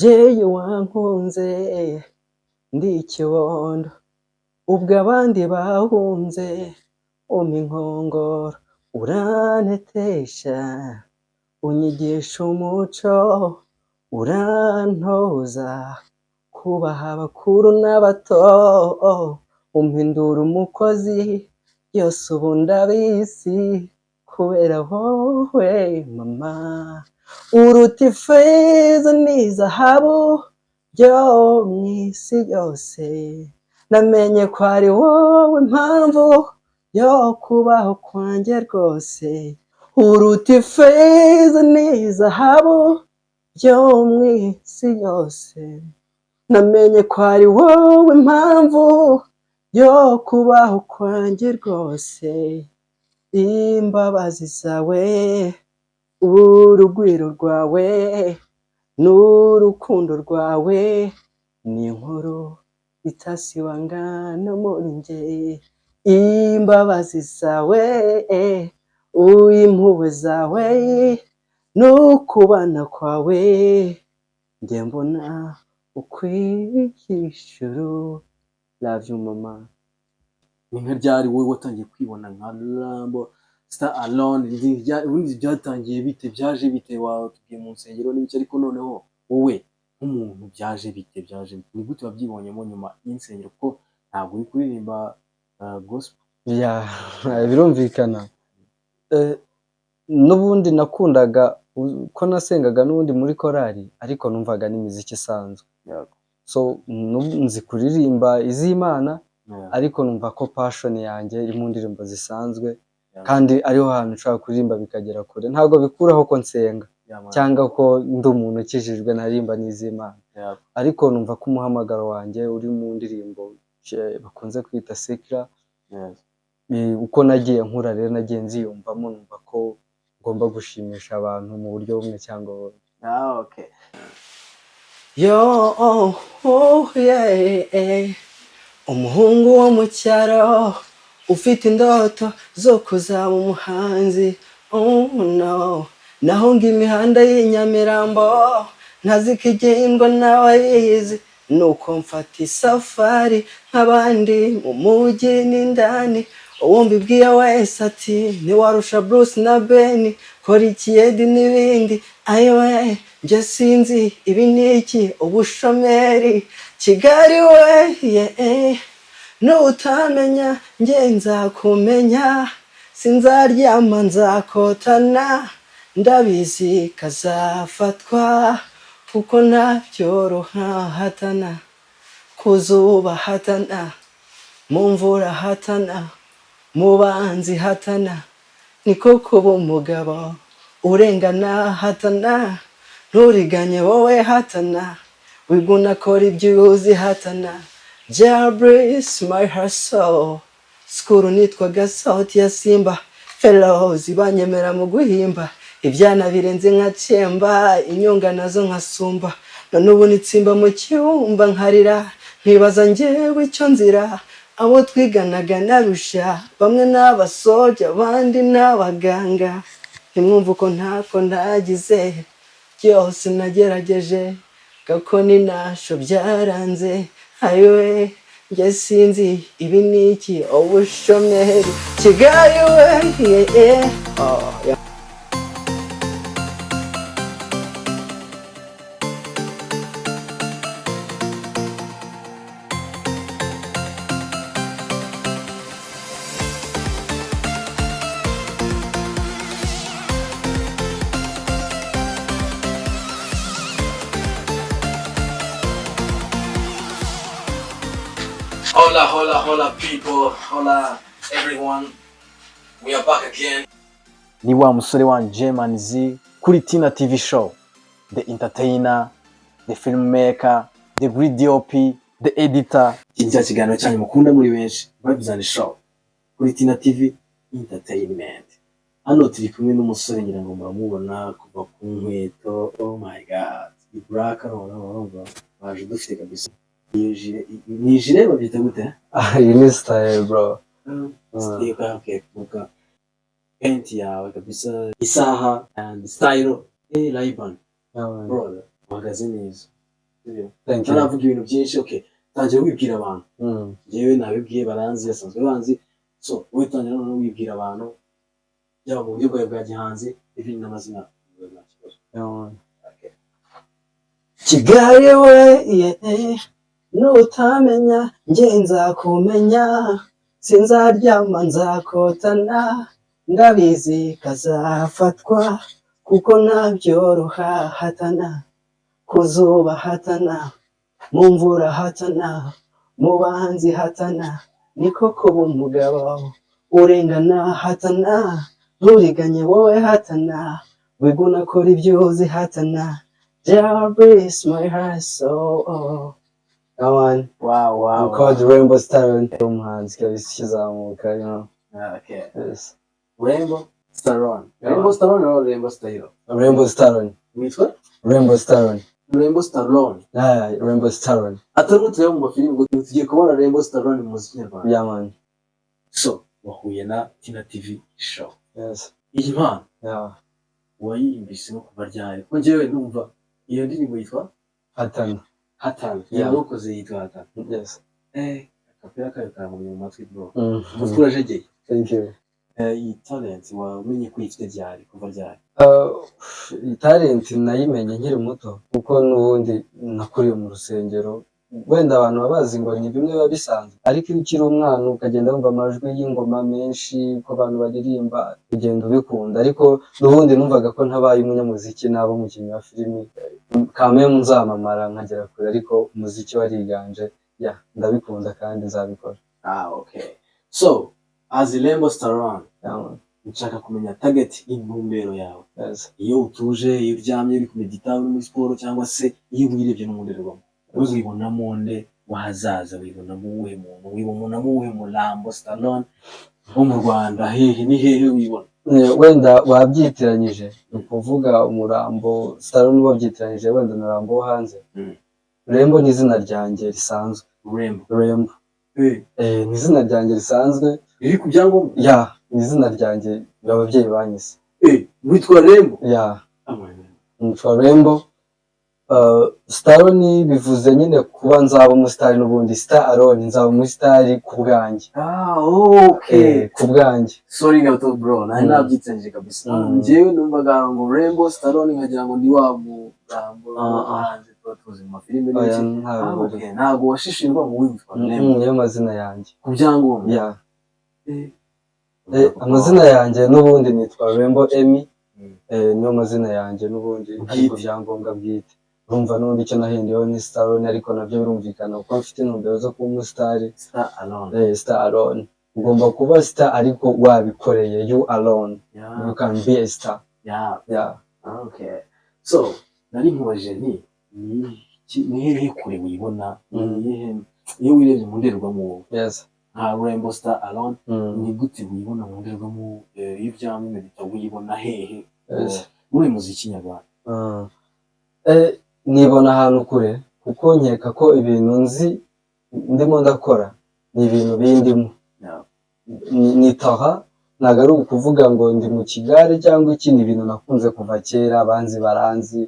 muvyeyi wankunze ndi ikibondo ubwo abandi bahunze umpa inkongoro urantetesha unyigisha umuco urantoza kubaha abakuru n'abato umpindura umukozi byose ubu ndabizi kubera wowe mama uruta ifeza n'izahabu byo mw'isi yose namenye ko ari wowe mpamvu yo kubaho kwanjye rwose uruta ifeza n'izahabu byo mw'isi yose namenye ko ari wowe mpamvu yo kubaho kwanjye rwose imbabazi zawe urugwiro rwawe n'urukundo rwawe ni inkuru itasibangana muri njye imbabazi zawe impuhwe zawe n'ukubana kwawe njye mbona ukwishuru love you mama. Ni nka ryari wowe watangiye kwibona nka Rambo Star Alone? Ubundi byatangiye bite, byaje bite? Watubwiye mu nsengero n'ibiki, ariko noneho wowe nk'umuntu byaje bite, ni gute wabyibonyemo nyuma y'insengero? Kuko ntabwo uri kuririmba gospel. Birumvikana n'ubundi nakundaga ko nasengaga n'ubundi muri korali ariko numvaga n'imiziki isanzwe so nzi kuririmba iz'Imana ariko numva ko passion yanjye iri mu ndirimbo zisanzwe kandi ariho hantu nshaka kuririmba bikagera kure, ntabwo bikuraho ko nsenga cyangwa ko ndi umuntu ukijijwe narimba n'iz'Imana ariko numva ko umuhamagaro wanjye uri mu ndirimbo bakunze kwita secular. Uko nagiye nkura rero nagiye nziyumvamo numva ko ngomba gushimisha abantu mu buryo bumwe cyangwa ubundi. Okay. Umuhungu wo mu cyaro ufite indoto zo kuzaba umuhanzi no naho ngo imihanda y'Inyamirambo ntazikigendwa n'abayizi nuko mfata isafari nk'abandi mu mujyi n'indani uwo mbibwiye wese ati ntiwarusha Bruce na Ben kora ikiyedi n'ibindi ayowe njye sinzi ibi niki ubushomeri Kigali we nutamenya njye nzakumenya sinzaryama nzakotana ndabizi kazafatwa kuko nabyoroha hatana kuzuba hatana mu mvura hatana mu banzi hatana niko kuba umugabo urengana hatana nturiganye wowe hatana wiguna kora ibyo uzi hatana Jabris my heart soul skuru nitwaga sauti ya Simba fellows banyemera mu guhimba ibyana birenze nka Cyemba inyonga nazo nkasumba none ubu nitsimba mu cyumba nkarira nkibaza njyewe icyo nzira abo twiganaga narusha bamwe n'abasoja abandi n'abaganga ntimwumva uko ntako nagize byose nagerageje gakoni nasho byaranze ayowe njye sinzi ibi niki ubushomeri Kigali we Hola people, hola everyone, we are back again. Ni wa musore wa German Z kuri Tina TV show, the entertainer, the filmmaker, the great DOP, the editor. Kijya kiganiro cyane mukunda muri benshi, babizana show kuri Tina TV entertainment. Hano turi kumwe n'umusore ngira ngo muramubona kuva ku nkweto. Oh my god, the black baje dufite kabisa. Ni jire babyita gute? Iyi ni style bro. Okay, kuka paint yawe kabisa, isaha and style Ray-Ban. Bro, magaze neza. Thank you. Naravuga ibintu byinshi. Okay, tangira wibwira abantu. Yewe nabibwiye baranzi, yasanzwe banzi. So wowe tangira no wibwira abantu yaba mu buryo bwawe bwa gihanzi ibindi n'amazina. Okay. Kigali we nutamenya nge nzakumenya, sinzaryama nzakotana, ndabizi kazafatwa kuko nabyoroha hatana, kuzuba hatana, mu mvura hatana, mu banzi hatana, niko kuba umugabo urengana hatana, nturiganye wowe hatana, wiguna kora ibyo uzi hatana, Jarvis my heart so oh. Come on. Wow. I'm called Rainbow Staron. Umuhanzi kabisa kizamuka, you know. Okay. Yes. Rainbow Staron. Rainbow Staron or Rainbow Staron? Rainbow Staron. Which one? Rainbow Staron. Rainbow Staron. Rainbow Staron. Atari tureba mu mafilimi ngo tugiye kubona Rainbow Staron mu muziki nyarwanda. Yeah man. So, wahuye na Tina TV show. Yes. Iyi mpano. Yeah. Wayimbise no kuva ryari? Ko njyewe ndumva iyo ndirimbo yitwa Hatana. Hatana. Yakoze yitwa Hatana. Yes. Akapira kayo karamumye mu matwi bro. Umutwe urajegeye. Thank you. Iyi talent wamenye ko ifite ryari kuva ryari? Iyi talent nayimenye nkiri muto kuko n'ubundi nakuriye mu rusengero. Wenda abantu babazi ngo ni bimwe biba bisanzwe, ariko iyo ukiri umwana ukagenda wumva amajwi y'ingoma menshi ko abantu baririmba ugenda ubikunda, ariko n'ubundi numvaga ko ntabaye umunyamuziki naba umukinnyi wa filimi kamwe nzamamara nkagera kure, ariko umuziki wariganje. Ndabikunda kandi nzabikora. Okay. So as Rainbow Staron, nshaka kumenya target intumbero yawe. Yes. Iyo utuje, iyo uryamye uri kumedita muri siporo cyangwa se iyo wirebye mu ndorerwamo, wibonamo nde wahazaza, wibonamo uwuhe muntu, wibonamo uwuhe Rainbow Staron wo mu Rwanda, hehe ni hehe wibona? Wenda wabyitiranyije, ni ukuvuga umurambo Staron wabyitiranyije wenda na Rambo wo hanze. Rainbow ni izina ryanjye risanzwe. Rainbow. Ni izina ryanjye risanzwe. Riri ku byangombwa? Ni izina ryanjye ababyeyi banyise. Witwa Rainbow? Nitwa Rainbow. Staron bivuze nyine kuba nzaba umusitari n'ubundi. Staron nzaba umusitari ku bwanjye. Okay. Ku bwanjye. Sorry gato bro, nari nabyitsenje kabisa. Njyewe numvaga ngo Rainbow Staron nkagira ngo ndi wa murambo hanze tuzi mu mafilime n'iki. Ntabwo washishirwa ngo witwa Rainbow. Niyo mazina yanjye. Ku byangombwa? Amazina yanjye n'ubundi nitwa Rainbow Emmy. Niyo mazina yanjye n'ubundi ku byangombwa bwite. Urumva n'ubundi icyo nahinduyeho ni Staron, ariko nabyo birumvikana kuko mfite intumbero zo kuba umusitari. Star alone. Ugomba kuba star ariko wabikoreye. You alone. You can be a star. Okay. So nari nkoje ni hehe kure wibona, iyo wirebye mu ndorerwamo? Yes. Rainbow Star alone. Ni gute wibona mu ndorerwamo? Iyo uryamye medita wibona hehe muri muziki nyarwanda? Nibona ahantu kure kuko nkeka ko ibintu nzi ndimo ndakora ni ibintu bindimo. Nitaha ntabwo ari ukuvuga ngo ndi mu kigare cyangwa ikindi bintu nakunze kuva kera, abanzi baranzi.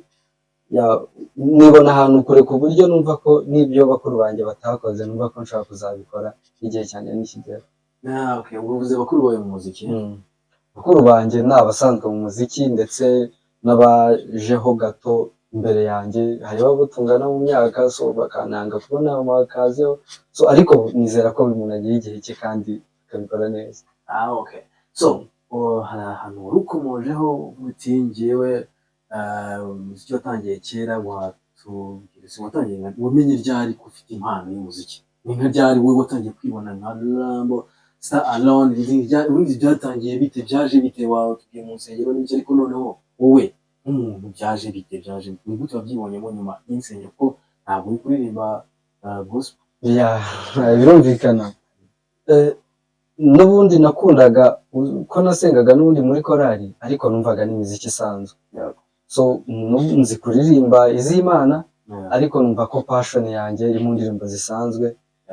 Nibona ahantu kure ku buryo numva ko n'ibyo bakuru banjye batakoze numva ko nshaka kuzabikora igihe cyane nikigera. Okay. Uvuze bakuru bawe mu muziki? Bakuru banjye ni abasanzwe mu muziki ndetse n'abajeho gato imbere yanjye, hariho abo tungana mu myaka, so bakananga kubona amakazeho, so ariko nizera ko buri muntu agira igihe cye kandi akabikora neza. Okay. So hari ahantu wari ukomojeho uti njyewe umuziki watangiye kera, watangiye wamenye ryari ko ufite impano y'umuziki? Ni nka ryari wowe watangiye kwibona nka Rainbow Star alone? Ubundi byatangiye bite, byaje bite? Wawe tugiye mu nsengero n'ibyo, ariko noneho wowe nk'umuntu byaje bite, ni gute wabyibonyemo nyuma y'insengero ko ntabwo uri kuririmba gospel? Birumvikana. N'ubundi nakundaga ko nasengaga n'ubundi muri korali, ariko numvaga n'imiziki isanzwe. So nzi kuririmba iz'Imana, ariko numva ko passion yanjye iri mu ndirimbo zisanzwe,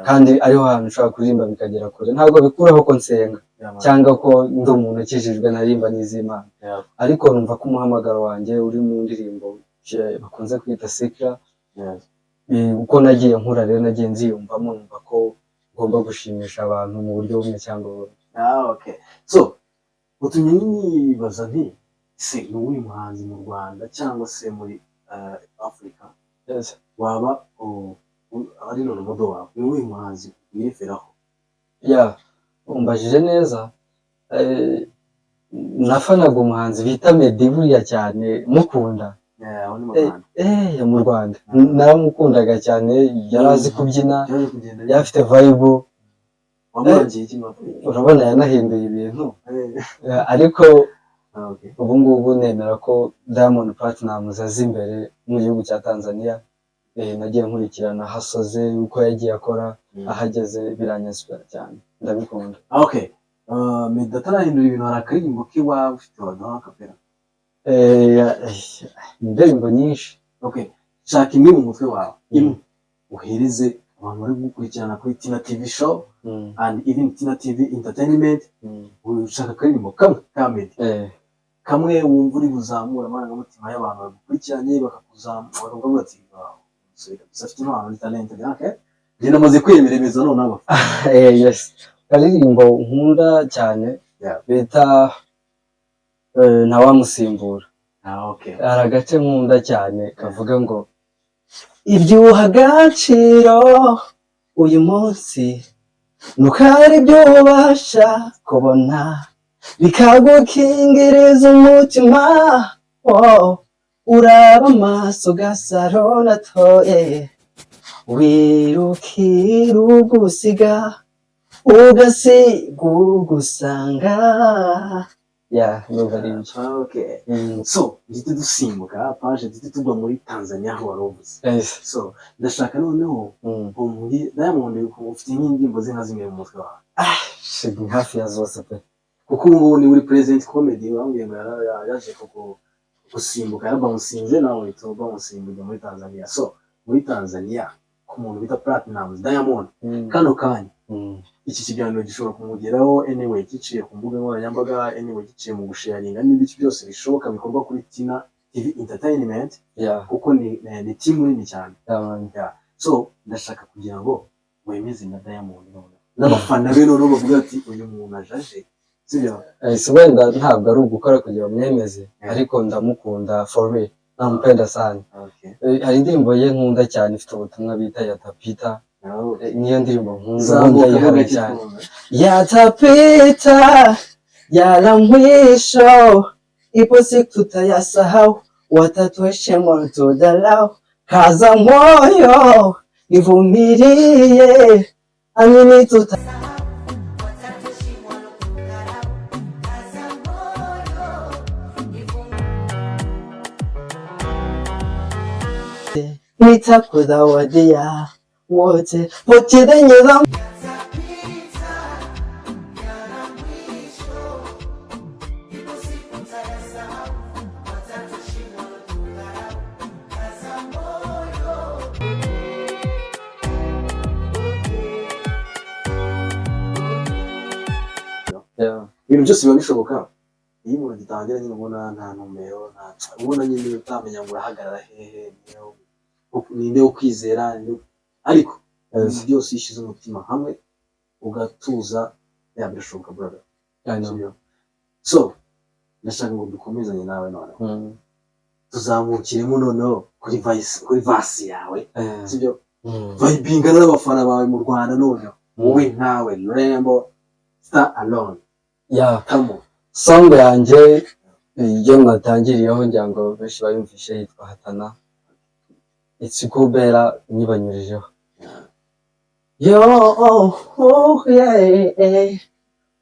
kandi ariho hantu nshaka kuririmba bikagera kure. Ntabwo bikuraho ko nsenga cyangwa ko ndi umuntu ukijijwe narimba n'iz'Imana, ariko numva ko umuhamagaro wanjye uri mu ndirimbo bakunze kwita secular. uko nagiye nkura rero nagiye nziyumvamo numva ko ngomba gushimisha abantu mu buryo bumwe cyangwa ubundi. Okay. So utumye nibaza nti se ni uwuhe muhanzi mu Rwanda cyangwa se muri Africa waba ari none modo wawe, ni uwuhe muhanzi wireferaho? Umbajije neza. Nafanaga umuhanzi bita Meddy buriya cyane mukunda. Mu Rwanda naramukundaga cyane, yari azi kubyina, yari afite vibe. Urabona yanahinduye ibintu, ariko ubu ngubu nemera ko Diamond Platnumz azi imbere mu gihugu cya Tanzania. Nagiye nkurikirana hasoze uko yagiye akora, ahageze biranyasubira cyane, ndabikunda. Okay. Meddy atarahindura ibintu, hari akaririmbo k'iwawe ufite waduha akapera? Indirimbo nyinshi. Okay. Shaka imwe mu mutwe wawe, imwe uhereze abantu bari gukurikirana kuri Tina TV show and even Tina TV entertainment. Ushaka akaririmbo kamwe ka Meddy, kamwe wumva uri buzamura amarangamutima y'abantu bagukurikiranye, bakakuzamura bakavuga ati afite impano ni talent. Okay, njye namaze kwemeremeza none aba. Yes, akaririmbo nkunda cyane bita Ntawamusimbura. Okay. Hari agace nkunda cyane kavuga ngo ibyuha agaciro uyu munsi nuko ari byo ubasha kubona bikagukingiriza umutima. Uraba amaso Gasaro natoye wirukira ugusiga ugasiga ugusanga. Okay. So ndite dusimbuka page ndite tugwa muri Tanzania aho waruvuze. So ndashaka noneho muri Diamond ufite nk'indirimbo ze nka zimwe mu mutwe wawe? Hafi ya zose pe, kuko ubu ni uri present comedy wambwiye ngo yaje gusimbuka yabamusinze nawe itoba musimbuye muri Tanzania. So muri Tanzania ku muntu bita Platnumz Diamond kano kanya iki kiganiro gishobora kumugeraho anyway giciye ku mbuga nkoranyambaga, anyway giciye mu gusharinga n'ibiki byose bishoboka bikorwa kuri Tina TV entertainment, kuko ni team nini cyane. So ndashaka kugira ngo wemeze na Diamond none n'abafana be none bavuga ati uyu muntu ajaje, sibyo? Wenda ntabwo ari ugukora kugira mwemeze, ariko ndamukunda for real, nampenda sana. Hari indirimbo ye nkunda cyane ifite ubutumwa bita Yatapita. Niyo ndirimbo nkunda ndayihara cyane. Yatapita yala mwisho, ipo siku tutayasahau, watatuheshimu tutadharau. Kaza moyo nivumilie, amini nitakuzawadia wote pote zenye za ibintu byose biba bishoboka iyo umuntu gitangira nyine ubona nta numero, ubona nyine utamenya ngo urahagarara hehe, ninde wo kwizera, ariko byose yishize umutima hamwe ugatuza birashoboka brother. So ndashaka ngo dukomezanye nawe noneho tuzamukiremo noneho kuri vasi yawe, sibyo? Vibinga n'abafana bawe mu Rwanda noneho wowe nkawe Rembo Star Alone. Song yanjye iyo mwatangiriyeho ngira ngo benshi bayumvishe yitwa Hatana. Itsikubera nyibanyurijeho.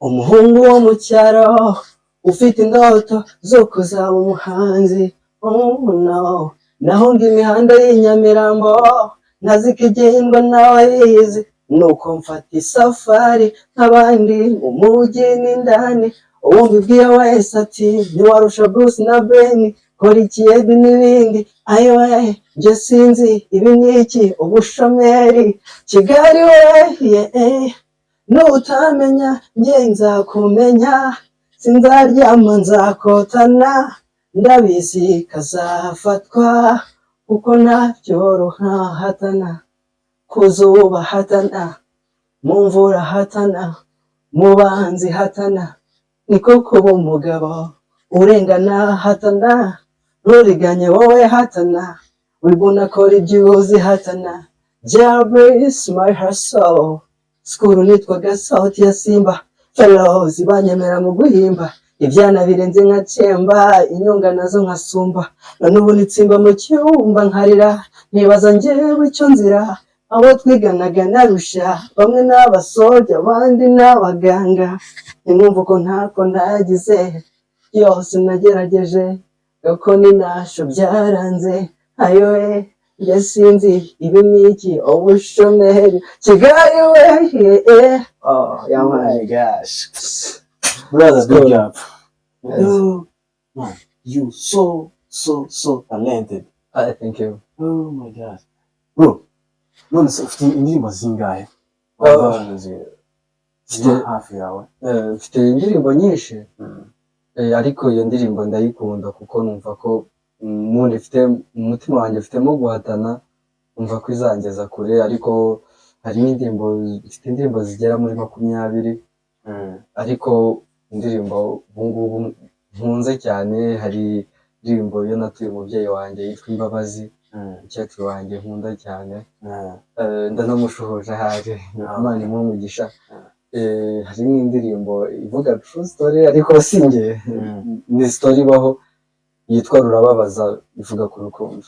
Umuhungu wo mu cyaro ufite indoto zo kuzaba umuhanzi. Naho ngo imihanda y'Inyamirambo ntazikigendwa n'abayizi, nuko mfata isafari nk'abandi mu mujyi n'indani. Uwo mbibwiye wese ati ntiwarusha Bruce na Ben, kora ikiyedi n'ibindi. Ayowe njye sinzi ibi n'iki ubushomeri Kigali we, nutamenya njye nzakumenya, sinzaryama nzakotana, ndabizi kazafatwa kuko ntabyoroha hatana kuzuba hatana mu mvura hatana mu banzi hatana niko kuba umugabo urengana hatana nturiganye wowe hatana wibona kora ibyuzi hatana Jabris my hustle skuru nitwaga sauti ya simba fellows banyemera mu guhimba ibyana birenze nka cemba inyunga nazo nkasumba none ubu nitsimba mu cyumba nkarira nibaza njyewe icyo nzira abo twiganaga narusha bamwe n'abasoja abandi n'abaganga nimwumva ko ntako nagize yose nagerageje uko ninasho byaranze ayoe njye sinzi ibi n'iki ubushomeri Kigali we oh yeah my gosh brother big up you so talented. thank you. Oh my god bro none se ufite indirimbo zingahe hafi yawe? Mfite indirimbo nyinshi ariko iyo ndirimbo ndayikunda kuko numva ko umuntu ifite mu mutima wanjye mfitemo guhatana numva ko izangeza kure ariko hari mfite indirimbo zigera muri 20 ariko indirimbo ubungubu nkunze cyane hari indirimbo yo natuye umubyeyi wanjye yitwa Imbabazi umukecuru wanjye nkunda cyane ndanamushuhuje ahari Imana imuhe umugisha hari n'indirimbo ivuga true story ariko sinjye ni story ibaho yitwa Rurababaza ivuga ku rukundo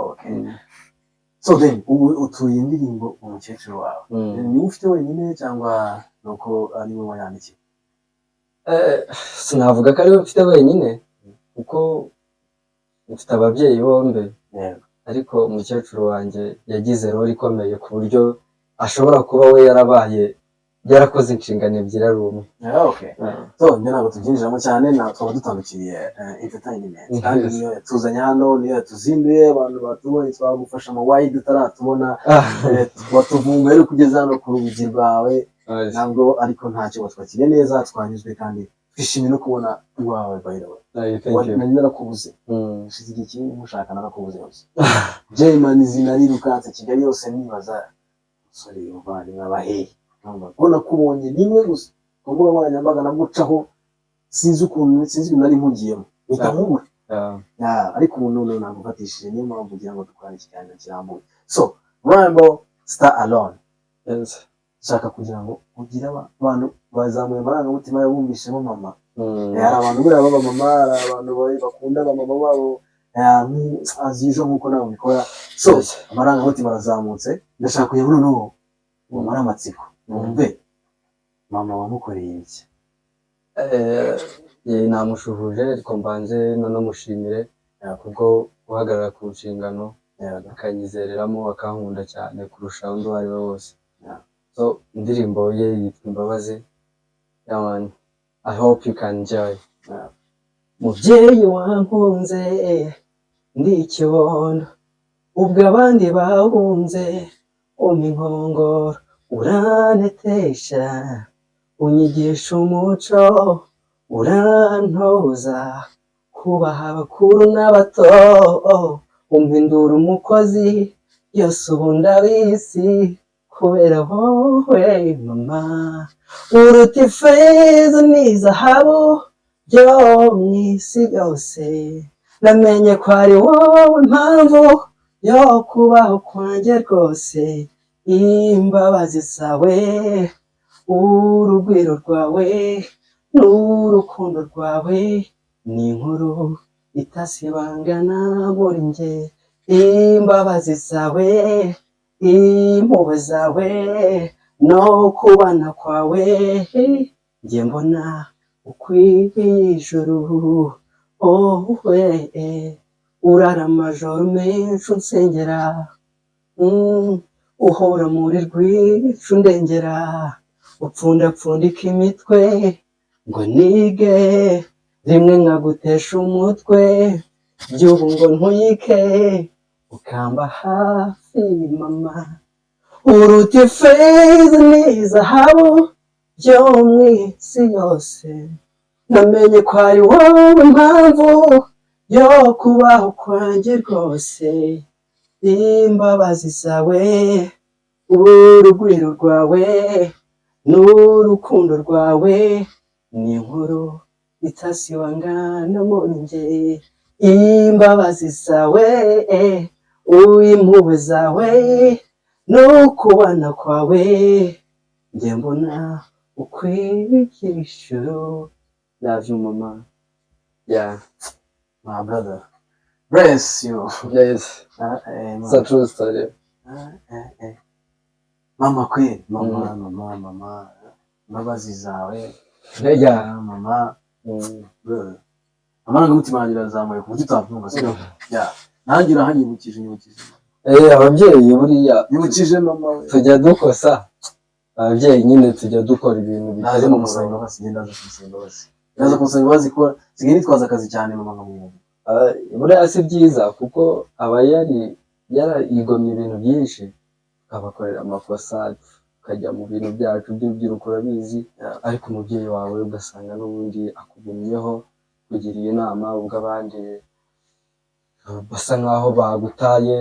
okay so then utuye indirimbo umukecuru wawe ni ufite wenyine cyangwa nuko ari we wayandikiye? Sinavuga ko ari we mfite wenyine kuko mfite ababyeyi bombi ariko umukecuru wanjye yagize role ikomeye ku buryo ashobora kuba we yarakoze inshingano ebyiri ari umwe. Okay so njye ntabwo tubyinjiramo cyane twaba dutandukiriye entertainment kandi niyo yatuzanye hano niyo yatuzinduye abantu batubonye twagufasha mu wayi tutaratubona watuvumbuye ari kugeza hano ku rubugi rwawe ntabwo ariko ntacyo watwakiriye neza twanyuzwe kandi twishimiye no kubona iwawe by the way nari narakubuze ushize igihe kinini mushaka narakubuze hose Jayman zinarirukanse Kigali yose nibaza sorry ubandi mwabahe ubona kubonye nimwe gusa kumbuga nkoranyambaga nagucaho sinzi nari nkugiyemo bitamubura ariko ubu none ntabwo ufatishije niyo mpamvu ugira ngo dukore ikiganiro kirambuye so Rainbow Star Alone shaka kugira ngo ugire abantu bazamuye amarangamutima yabumvishemo mama hari abantu buriya baba mama hari abantu bakunda mama wabo azijo nkuko nawe ubikora so amarangamutima arazamutse ndashaka kugira ngo noneho umara amatsiko numve mama wamukoreye iki? namushuhuje ariko mbanze nanamushimire kubwo guhagarara ku nshingano akanyizereramo akankunda cyane kurusha undi uwo ari we wose so indirimbo ye yitwa Imbabazi I hope you can enjoy. Mubyeyi wankunze ndi ikibondo ubwo abandi bahunze inkongoro uranetesha unyigisha umuco urantoza kubaha abakuru n'abato umpindura umukozi yose ubu ndabizi kubera wowe mama uruta ifeza n'izahabu byo mw'isi yose namenye ko ari wowe impamvu yo kubaho kwanjye rwose imbabazi zawe urugwiro rwawe n'urukundo rwawe ni inkuru itasibangana muri njye imbabazi zawe impuhwe zawe no kubana kwawe njye mbona ukwiye ijuru urara amajoro menshi unsengera uhora muri rwicu ndengera upfundapfundika imitwe ngo nige rimwe nkagutesha umutwe by'ubu ngo ntuyike ukamba hafi mama uruta ifeza n'izahabu byo mw'isi yose namenye ko ari wowe impamvu yo kubaho kwanjye rwose, imbabazi zawe, urugwiro rwawe n'urukundo rwawe ni inkuru itasibangana muri njye. Imbabazi zawe, impuhwe zawe n'ukubana kwawe, njye mbona ukwiriye ijuru. Love you mama. Yeah, My brother. Bless you. yes, it's a Mama. true story. Mama kweli. Mama. Imbabazi zawe. Yeah. Mama. Brother. Amarangamutima yanjye arazamuye ku buryo utabyumva, sibyo? Yeah. Nanjye urahanyibukije. Ababyeyi buriya Nyibukije mama we. tujya dukosa, ababyeyi nyine tujya dukora ibintu bitari Naje mu kumusaba murongo. imbabazi, ngenda aje kumusaba imbabazi. Ndaza kumusaba imbabazi ko sigaye nitwaza akazi cyane mama nkamwumva. Buriya si byiza kuko aba yarigomye ibintu byinshi, tukabakorera amakosa, tukajya mu bintu byacu by'urubyiruko urabizi, ariko umubyeyi wawe ugasanga n'ubundi akugumyeho kugiriye inama, ubwo abandi basa nkaho bagutaye,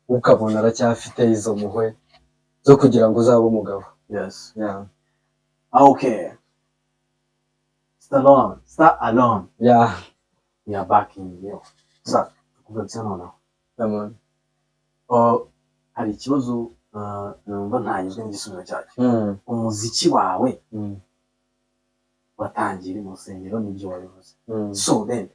ukabona aracyafite izo muhwe zo kugira ngo uzabe umugabo. Yes. Yeah. Okay. Star alone. Yeah. We are back in you. Sir, tukugarutse noneho. Amen. Hari ikibazo numva ntanyuzwe n'igisubizo cyacyo. Umuziki wawe watangiye mu rusengero n'ibyo wabivuze. So then,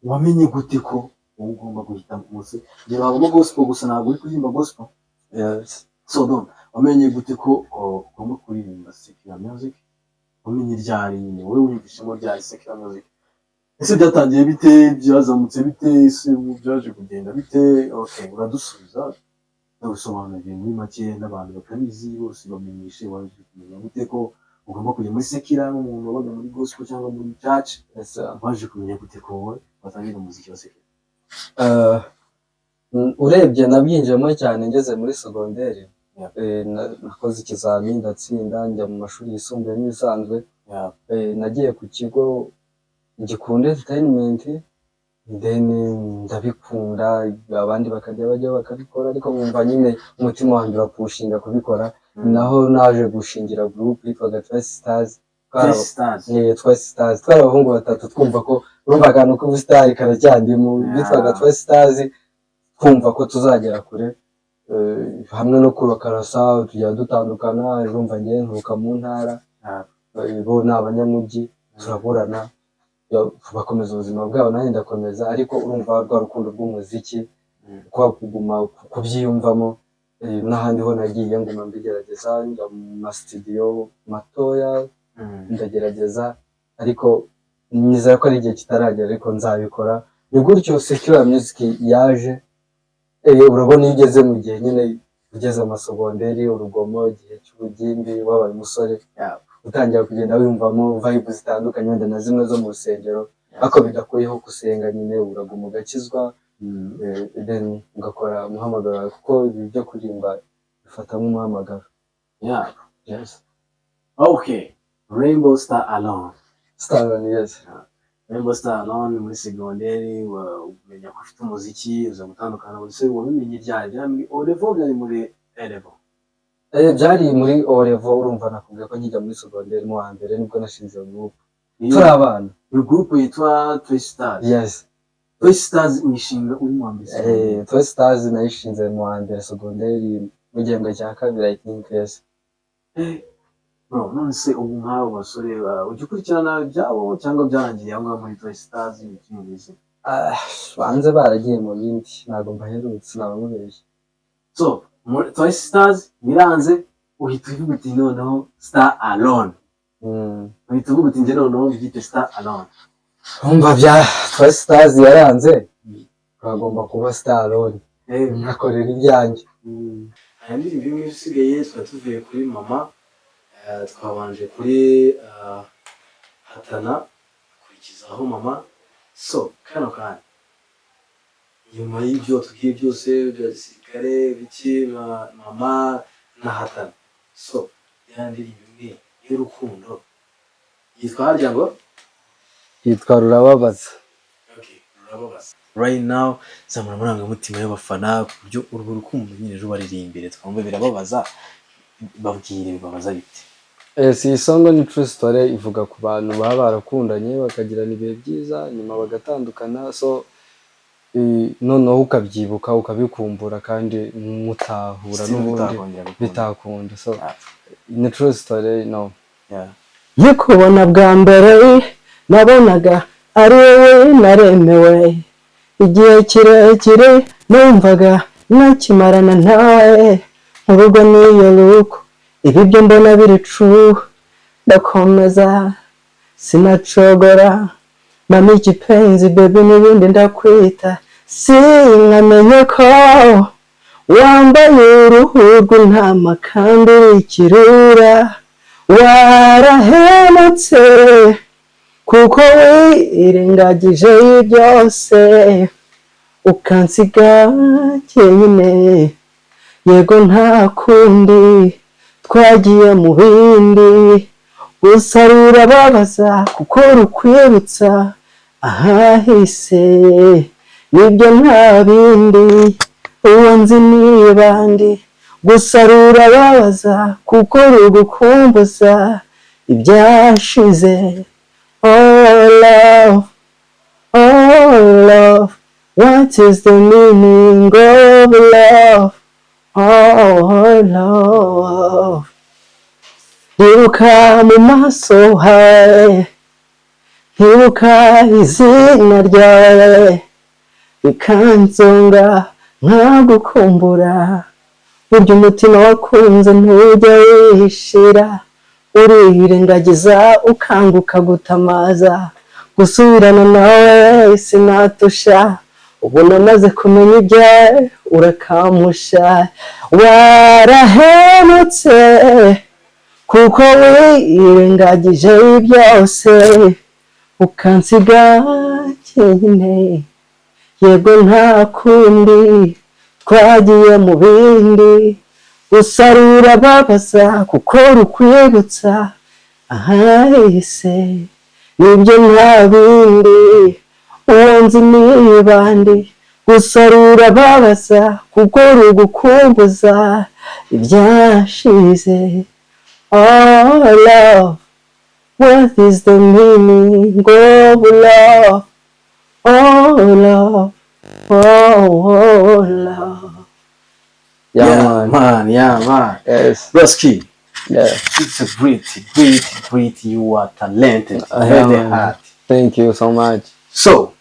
wamenye gute ko wowe ugomba guhita umuziki? Ngira habamo gospel gusa ntabwo uri kuririmba gospel. Yes. So then, wamenye gute ko ugomba kuririmba secular music? Wamenye ryari nyine wowe wiyumvishemo ryari secular music? Ese byatangiye bite? Byazamutse bite? Ese byaje kugenda bite? Okay, uradusubiza. Usobanuriye muri make n'abantu batabizi bose bamenyeshe waje kumenya gute ko ugomba kujya muri secular nk'umuntu wabaga muri gospel cyangwa muri church. Waje kumenya gute ko wowe watangira umuziki wa secular? Urebye nabyinjiyemo cyane ngeze muri segonderi. Nakoze ikizamini ndatsinda, njya mu mashuri yisumbuye n'ibisanzwe. Nagiye ku kigo gikunda entertainment, then ndabikunda, abandi bakajya bajya bakabikora, ariko nkumva nyine umutima wanjye urapushinga kubikora. Naho naje gushingira group yitwaga Twice Stars. Twice Stars, twari abahungu batatu, twumva ko urumva akantu k'ubusitari karacyandimo, bitwaga Twice Stars, twumva ko tuzagera kure. Hamwe no kubakarasa tujya dutandukana, urumva njye nturuka mu ntara, bo ni abanyamujyi, turaburana, bakomeza ubuzima bwabo nanjye ndakomeza, ariko urumva rwa rukundo rw'umuziki kwa kuguma kubyiyumvamo. N'ahandi ho nagiye nguma mbigerageza, njya mu mastudio matoya ndagerageza, ariko nizera ko ari igihe kitaragera ariko nzabikora. Ni gutyo secular music yaje. Urabona iyo ugeze mu gihe nyine ugeze amasogonderi, urugomo, igihe cy'ubugimbi, wabaye umusore, utangira kugenda wiyumvamo vibe zitandukanye wenda na zimwe zo mu rusengero, ariko bidakuyeho gusenga nyine uraguma ugakizwa, then ugakora umuhamagaro wawe, kuko ibi byo kuririmba bifata nk'umuhamagaro. Yes. Okay. Rainbow Star Alone. Star Alone, yes. Rainbow Star Alone muri segonderi, umenya ko ufite umuziki, uza gutandukana bose, wabimenye ryari? Byari muri O-level, byari muri A-level? Byari muri O-level, urumva nakubwiye ko nkijya muri segonderi mu wa mbere nibwo nashinze group. Turi abana. Iyo group yitwa Twice Stars? Yes. Twice Stars imishinga uri mu wa mbere? Twice Stars nayishinze mu wa mbere segonderi mu gihembwe cya kabiri, I think, yes. Bro, none se ubu nk'abo basore ujya ukurikirana ibyabo cyangwa byarangiye aho ngaho muri Twice Stars ibikimubizi? Banze baragiye mu bindi, ntabwo mbaherutse, nabamubeshye. So, muri Twice Stars biranze, uhita uvuga uti noneho Star Alone. Uhita uvuga uti njye noneho mbyite Star Alone. Umva bya Twice Stars yaranze, uragomba kuba Star Alone. Nkakorera ibyanjye. Aya ndirimbo imwe isigaye twari tuvuye kuri mama, twabanje kuri Hatana, kurikizaho mama. So, kano kandi nyuma y'ibyo tugiye byose bya gisirikare biki mama na Hatana, so ya ndirimbo imwe y'urukundo yitwa harya ngo? Yitwa Rurababaza. Okay, right now zamura amarangamutima y'abafana ku buryo urwo rukundo nyine ejo baririmbire twumve birababaza, babwire bibabaza bite. iyi song ni true story, ivuga ku bantu baba barakundanye bakagirana ibihe byiza nyuma bagatandukana, so noneho ukabyibuka ukabikumbura kandi mutahura n'ubundi bitakunda, so ni true story. No, nkikubona bwa mbere nabonaga ari wowe naremewe, igihe kirekire numvaga nakimarana nawe, mu rugo n'iyo ruko ibi byo mbona biri true, ndakomeza sinacogora, mami kipenzi baby n'ibindi ndakwita, sinkamenye ko wambaye uruhu rw'intama kandi uri ikirura, warahemutse kuko wirengagije byose ukansiga jyenyine, yego nta kundi twagiye mu bindi, gusa rurababaza kuko rukwibutsa ahahise, nibyo nta bindi uwo nzi ni bandi, gusa rurababaza kuko rugukumbuza ibyashize. Oh love, oh love, what is the meaning of love? Oh love, ntibuka mu maso hawe, ntibuka izina ryawe, bikansonga nkagukumbura, burya umutima wakunze ntujya wihishira, urirengagiza ukanguka gutamaza, gusubirana nawe sinatusha, ubu namaze kumenya ibyawe urakamusha, warahemutse kuko wirengagije byose ukansiga jyenyine, yego nta kundi twagiye mu bindi, gusa rurababaza kuko rukwibutsa ahahise, nibyo nta bindi uwo nzi ni bandi, gusa rurababaza kuko rugukumbuza ibyashize. Oh love, what is the meaning of love? Oh love, oh love. Yeah man, yes, Broski, yeah, it's a great, you are talented, very hard. Thank you so much. So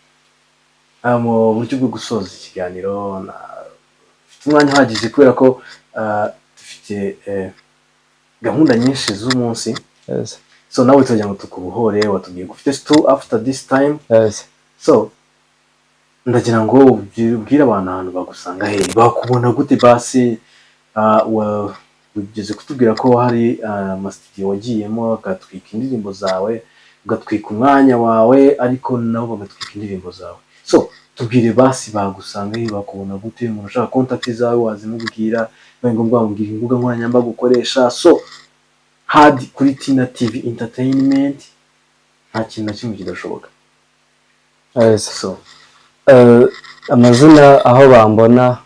mu buryo bwo gusoza ikiganiro umwanya uhagije kubera ko dufite gahunda nyinshi z'umunsi. Yes, so nawe tujya ngo tukubuhore, watubwiye ko ufite two after this time. yes, so ndagira ngo ubwire abantu ahantu bagusanga he, bakubona gute basi. Ugeze kutubwira ko hari amastudio wagiyemo agatwika indirimbo zawe, ugatwika umwanya wawe, ariko nabo bagatwika indirimbo zawe. So tubwire basi bagusanga he, bakubona gute, umuntu ushaka contact zawe wazimubwira, bibaye ngombwa bamubwira imbuga nkoranyambaga ukoresha. So hadi kuri Tina TV Entertainment nta kintu na kimwe kidashoboka. yes. So amazina aho bambona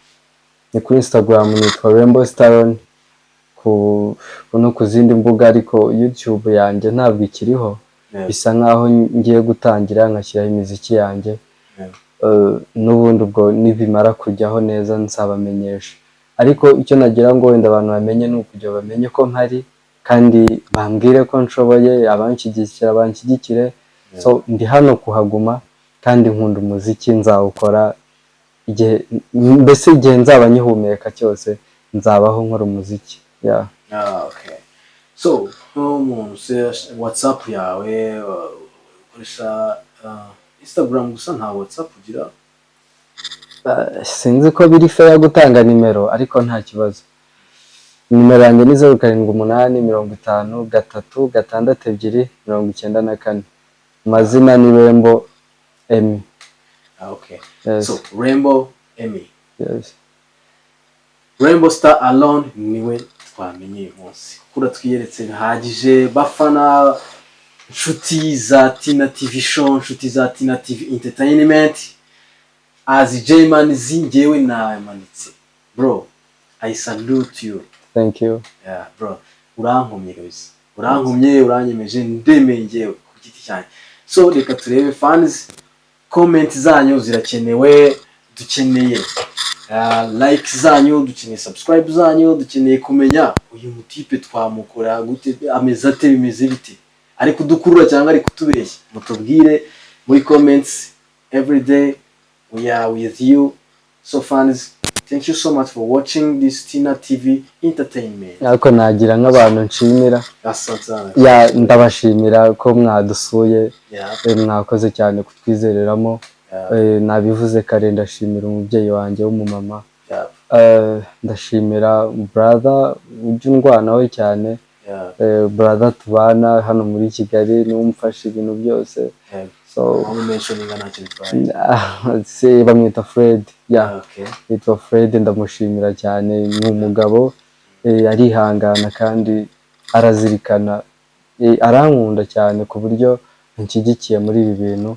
ni kuri Instagram nitwa Rainbow Staron, no ku zindi mbuga, ariko YouTube yanjye ntabwo ikiriho. Bisa nkaho ngiye gutangira nkashyiraho imiziki yanjye. N'ubundi ubwo nibimara kujyaho neza nsabamenyesha, ariko icyo nagira ngo wenda abantu bamenye ni ukujya bamenye ko mpari kandi bambwire ko nshoboye, abanshyigikire. So ndi hano kuhaguma kandi nkunda umuziki, nzawukora igihe mbese igihe nzaba nyihumeka cyose nzabaho nkora umuziki. Yeah. Okay. So umuntu WhatsApp yawe ukoresha Instagram gusa, nta WhatsApp ugira? Sinzi ko biri fair gutanga nimero, ariko nta kibazo. Nimero yanjye ni 0788 53 62 94. Mazina ni Rainbow Emmy. Okay. Yes. So Rainbow Emmy. Yes. Rainbow Star Alone niwe twamenye munsi. Kura twiyeretse bihagije bafana, inshuti za Tina TV Show, inshuti za Tina TV Entertainment. as Jayman Z ngewe namanitse bro. I salute you. Thank you. Yeah bro, urankomye kabisa, urankomye, uranyemeje, ndemeye ngewe ku giti cyane. So reka turebe fans, comment zanyu zirakenewe, dukeneye like zanyu, dukeneye subscribe zanyu, dukeneye kumenya uyu mutipe twamukora gute, ameze ate, bimeze bite, ari kudukurura cyangwa ari kutubeshya. Mutubwire muri comments. Every day we are with you. So fans, thank you so much for watching this Tina TV Entertainment. Ariko nagira nk'abantu nshimira. Ya ndabashimira ko mwadusuye. Mwakoze cyane kutwizereramo. Nabivuze kare, ndashimira umubyeyi wanjye w'umumama. Ndashimira brother ujya undwanaho cyane. Brother tubana hano muri Kigali, n'umfasha ibintu byose. So bamwita Fred. Yitwa Fred, ndamushimira cyane. Ni umugabo arihangana kandi arazirikana, arankunda cyane ku buryo nshyigikiye muri ibi bintu.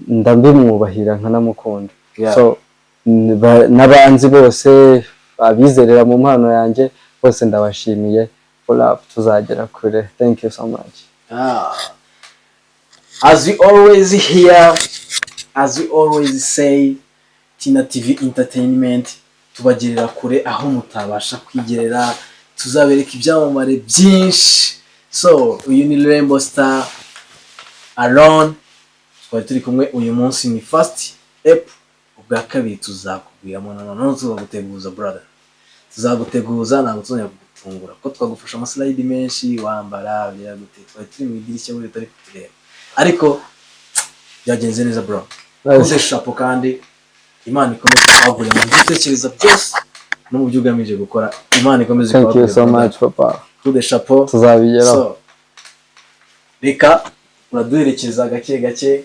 Ndabimwubahira nkanamukunda. So n'abanzi bose abizerera mu mpano yanjye bose ndabashimiye. Tuzagera kure. Thank you so much. As we always hear, as we always say, Tina TV Entertainment tubagerera kure aho mutabasha kwigerera, tuzabereka ibyamamare byinshi. So uyu ni Rainbow Star Alone, twari turi kumwe uyu munsi. Ni first ep, ubwa kabiri tuzakubwiramo nanone tuzaguteguza brother, tuzaguteguza ntabwo tuzongera kugutungura ko twagufasha amaslide menshi wambara bya gute. Twari turi mu idirishya muri tari kutureba, ariko byagenze neza bro. Kuze chapeau kandi Imana ikomeze kwagura mu bitekerezo byose no mu byo ugamije gukora. Imana ikomeze kwagura. Thank you so much papa. Kuze chapeau tuzabigeraho. Reka uraduherekeza gake gake